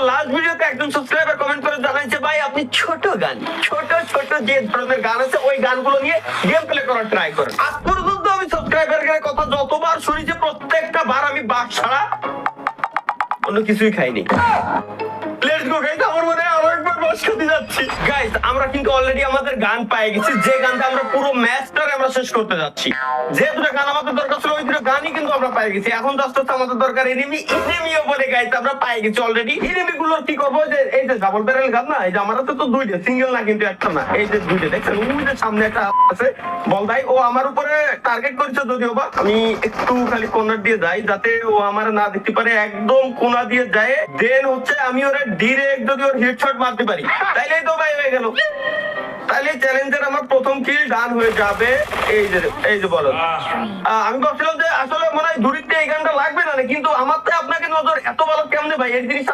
Last ভিডিওতে একজন subscriber comment করে জানাইছে ভাই আপনি ছোট গান ছোট ছোট যে ধরনের গান আছে ওই গানগুলো নিয়ে গেম প্লে করার ট্রাই করেন। আজ পর্যন্ত আমি সাবস্ক্রাইবারের কথা যতবার শুনেছি প্রত্যেকটা বার আমি বাঘ ছাড়া অন্য কিছুই খাইনি। লেটস গো গাইস, আমার মনে হয় আরেকবার বাস খেতে যাচ্ছি। গাইস আমরা কিন্তু অলরেডি আমাদের গান পেয়ে গেছি, যে গানটা আমরা পুরো ম্যাচটারে আমরা শেষ করতে যাচ্ছি। যে দুটো গান আমাদের দরকার ছিল ওই দুটো গানই কিন্তু আমরা পেয়ে গেছি। এখন জাস্ট আমাদের দরকার এনিমিও বলে গাইস আমরা পেয়ে গেছি অলরেডি। এনিমি গুলোর কি করবো, যে এই যে ডাবল ব্যারেল গান না, এই যে আমার হাতে তো দুইটা, সিঙ্গেল না কিন্তু একটা না, এই যে দুইটা দেখছেন ওই যে সামনে একটা আছে বলদাই, ও আমার উপরে টার্গেট করেছে যদিও বা আমি একটু খালি কর্নার দিয়ে যাই যাতে ও আমার না দেখতে পারে, একদম কোনা দিয়ে যায়, দেন হচ্ছে আমি ওরা ডিরেক্ট যদি ওর হেডশট মারতে পারি তাইলেই তো ভাই হয়ে গেল, তাহলে চ্যালেঞ্জের আমার প্রথম কিল ডান হয়ে যাবে। এই যে বলো, আমি ভাবছিলাম যে আসলে মনে হয় দূরিতে এই গানটা লাগবে না, কিন্তু আমার তো আপনাকে নজর এত ভালো কেমনে ভাই, এই জিনিসটা